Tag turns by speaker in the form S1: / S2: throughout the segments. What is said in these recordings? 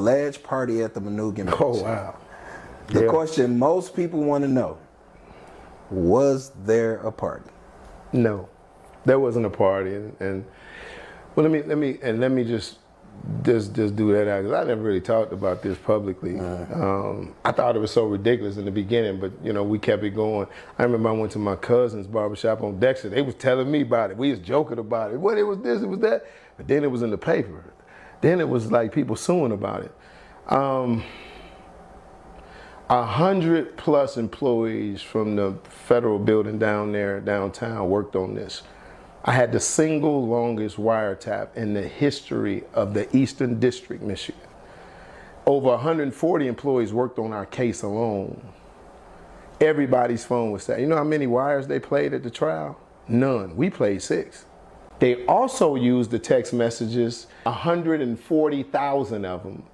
S1: alleged party at the Manoogian Mansion.
S2: Oh, wow.
S1: The question most people want to know, was there a party?
S2: No, there wasn't a party. And well, let me just do that out, because I never really talked about this publicly. I thought it was so ridiculous in the beginning, but you know, we kept it going. I remember I went to my cousin's barbershop on Dexter. They was telling me about it. We was joking about it. What, it was this, it was that. But then it was in the paper. Then it was like people suing about it. 100+ employees from the federal building downtown worked on this. I had the single longest wiretap in the history of the Eastern District, Michigan. Over 140 employees worked on our case alone. Everybody's phone was set. You know how many wires they played at the trial? None. We played 6. They also used the text messages, 140,000 of them,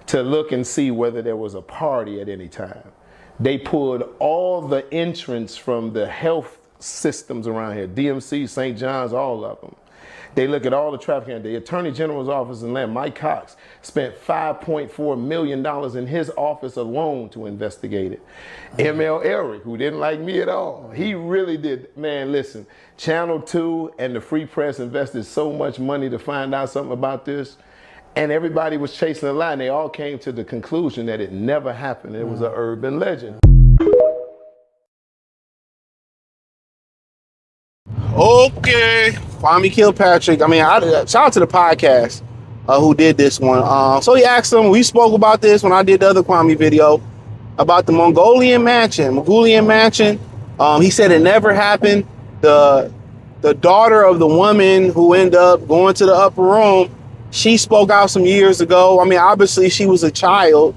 S2: to look and see whether there was a party at any time. They pulled all the entrants from the health systems around here, DMC, St. John's, all of them. They look at all the traffic. The Attorney General's office in Atlanta, Mike Cox, spent $5.4 million in his office alone to investigate it. ML Eric, who didn't like me at all, he really did. Man, listen, Channel 2 and the Free Press invested so much money to find out something about this, and everybody was chasing the line. They all came to the conclusion that it never happened. It was an urban legend.
S3: Okay, Kwame Kilpatrick. I mean, shout out to the podcast who did this one. So he asked him, we spoke about this when I did the other Kwame video about the Mongolian Mansion. He said it never happened. The daughter of the woman who ended up going to the upper room, she spoke out some years ago. I mean, obviously she was a child,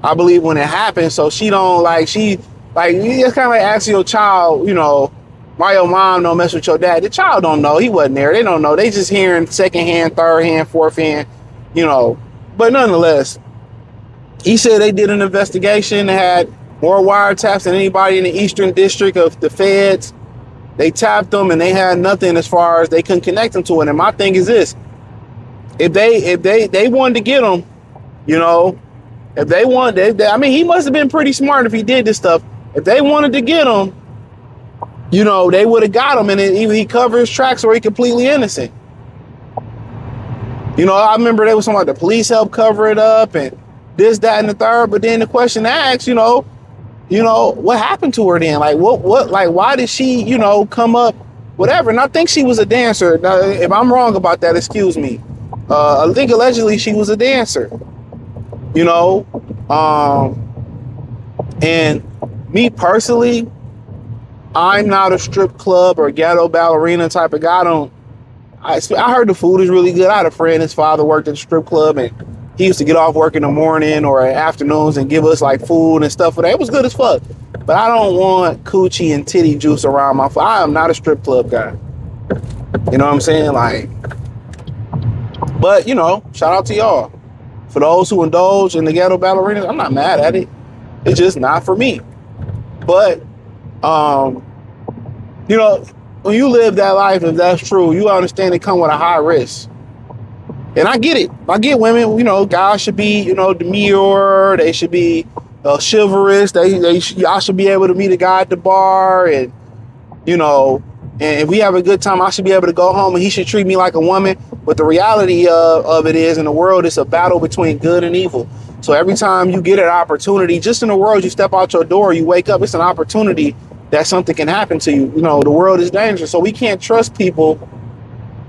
S3: I believe, when it happened. So she don't you just kind of like asking your child, you know, why your mom don't mess with your dad? The child don't know. He wasn't there. They don't know. They just hearing second hand, third hand, fourth hand, you know. But nonetheless, he said they did an investigation. They had more wiretaps than anybody in the Eastern District of the feds. They tapped them and they had nothing as far as they couldn't connect them to it. And my thing is this: if they wanted to get him, you know, if they wanted, I mean, he must have been pretty smart if he did this stuff. If they wanted to get him, you know, they would have got him, and either he covered his tracks or he completely innocent. You know, I remember they was talking about the police helped cover it up and this, that, and the third. But then the question asked, you know, what happened to her then? Like, why did she, you know, come up, whatever? And I think she was a dancer. Now, if I'm wrong about that, excuse me. I think allegedly she was a dancer. You know, and me personally, I'm not a strip club or ghetto ballerina type of guy. I heard the food is really good. I had a friend, his father worked at a strip club, and he used to get off work in the morning or afternoons and give us like food and stuff for that. It was good as fuck. But I don't want coochie and titty juice around my food. I am not a strip club guy. You know what I'm saying? Like, but you know, shout out to y'all. For those who indulge in the ghetto ballerinas, I'm not mad at it. It's just not for me. But you know, when you live that life, if that's true, you understand it come with a high risk. And I get it. I get women, you know, guys should be, you know, demure. They should be chivalrous. Y'all should be able to meet a guy at the bar, and, you know, and if we have a good time, I should be able to go home and he should treat me like a woman. But the reality of it is, in the world, it's a battle between good and evil. So every time you get an opportunity, just in the world, you step out your door, you wake up, it's an opportunity that something can happen to you. You know, the world is dangerous. So we can't trust people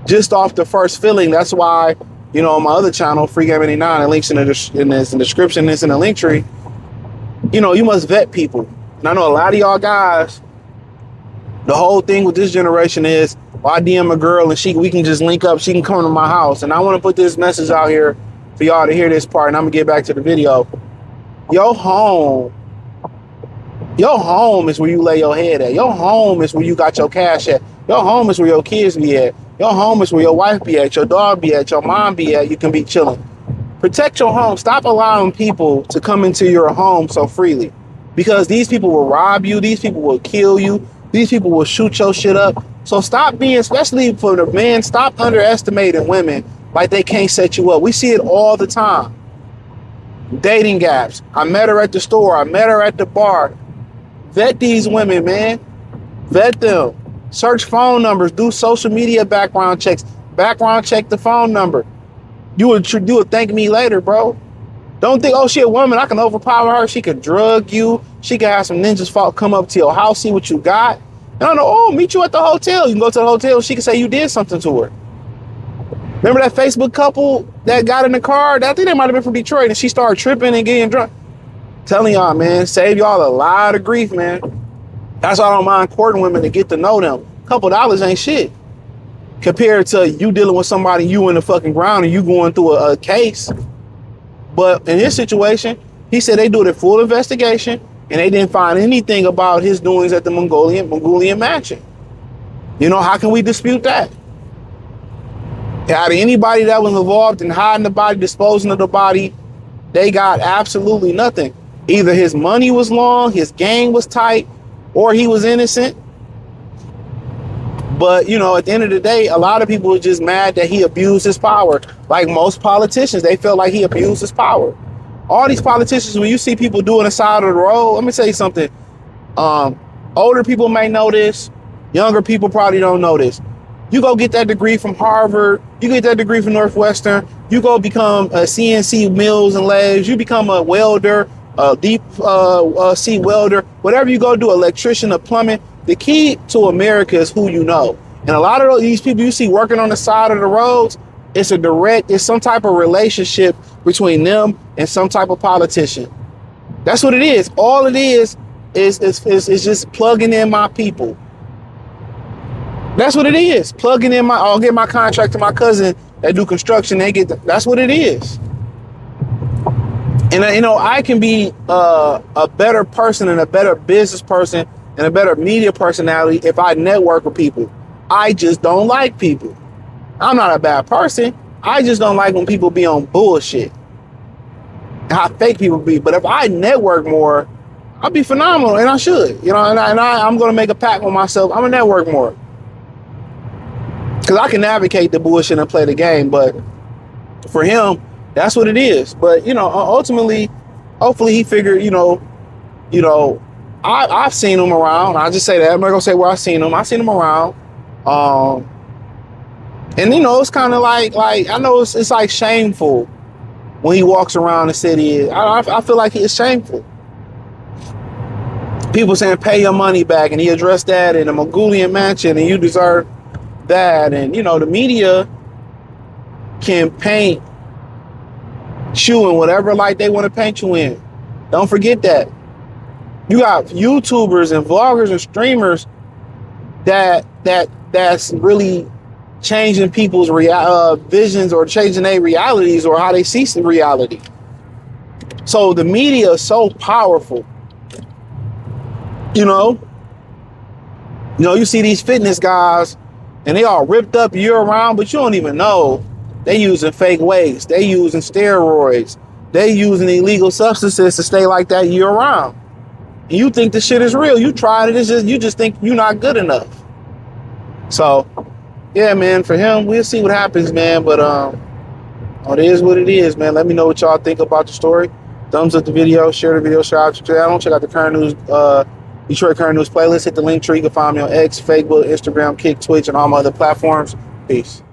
S3: just off the first feeling. That's why, you know, on my other channel, Free Game 89, the links in the description, it's in the link tree. You know, you must vet people. And I know a lot of y'all guys, the whole thing with this generation is, well, I DM a girl and we can just link up. She can come to my house. And I want to put this message out here for y'all to hear this part, and I'm gonna get back to the video. Your home is where you lay your head at. Your home is where you got your cash at. Your home is where your kids be at. Your home is where your wife be at, your dog be at, your mom be at. You can be chilling. Protect your home. Stop allowing people to come into your home so freely, because these people will rob you. These people will kill you. These people will shoot your shit up. So stop being, especially for the men, stop underestimating women like they can't set you up. We see it all the time. Dating apps. I met her at the store. I met her at the bar. Vet these women, man. Vet them. Search phone numbers. Do social media background checks. Background check the phone number. You would thank me later, bro. Don't think, oh, she a woman, I can overpower her. She could drug you. She could have some ninjas come up to your house, see what you got. And I know, oh, meet you at the hotel. You can go to the hotel. She can say you did something to her. Remember that Facebook couple that got in the car? I think they might have been from Detroit, and she started tripping and getting drunk. Telling y'all, man, save y'all a lot of grief, man. That's why I don't mind courting women to get to know them. A couple dollars ain't shit. Compared to you dealing with somebody, you in the fucking ground and you going through a case. But in his situation, he said they do a full investigation and they didn't find anything about his doings at the Manoogian mansion. You know, how can we dispute that? Out of anybody that was involved in hiding the body, disposing of the body, they got absolutely nothing. Either his money was long, his game was tight, or he was innocent. But, you know, at the end of the day, a lot of people are just mad that he abused his power. Like most politicians, they feel like he abused his power. All these politicians, when you see people doing the side of the road, let me tell you something. Older people may know this. Younger people probably don't know this. You go get that degree from Harvard. You get that degree from Northwestern. You go become a CNC mills and lathes. You become a welder, a deep sea welder. Whatever you go do, electrician or plumbing. The key to America is who you know. And a lot of these people you see working on the side of the roads, it's some type of relationship between them and some type of politician. That's what it is. All it is just plugging in my people. That's what it is. Plugging in I'll get my contract to my cousin that do construction. That's what it is. And you know, I can be a better person and a better business person and a better media personality if I network with people. I just don't like people. I'm not a bad person. I just don't like when people be on bullshit. How fake people be. But if I network more, I'll be phenomenal, and I should. You know, I'm going to make a pact with myself. I'm going to network more. Because I can navigate the bullshit and play the game. But for him, that's what it is. But, you know, ultimately, hopefully he figured, you know, I've seen him around. I just say that. I'm not gonna say where I've seen him. I've seen him around. And you know, it's kind of like I know it's like shameful when he walks around the city. I feel like it's shameful. People saying pay your money back, and he addressed that in the Manoogian mansion, and you deserve that. And you know, the media can paint you in whatever light they want to paint you in. Don't forget that. You got YouTubers and vloggers and streamers that's really changing people's visions or changing their realities or how they see reality. So the media is so powerful. You know, you see these fitness guys and they all ripped up year round, but you don't even know they using fake weights. They using steroids. They using illegal substances to stay like that year round. And you think this shit is real. You tried it. You just think you're not good enough. So, yeah, man, for him, we'll see what happens, man. But it is what it is, man. Let me know what y'all think about the story. Thumbs up the video, share the video, shout out to your channel. Check out the current news, Detroit Current News playlist. Hit the link tree. You can find me on X, Facebook, Instagram, Kick, Twitch, and all my other platforms. Peace.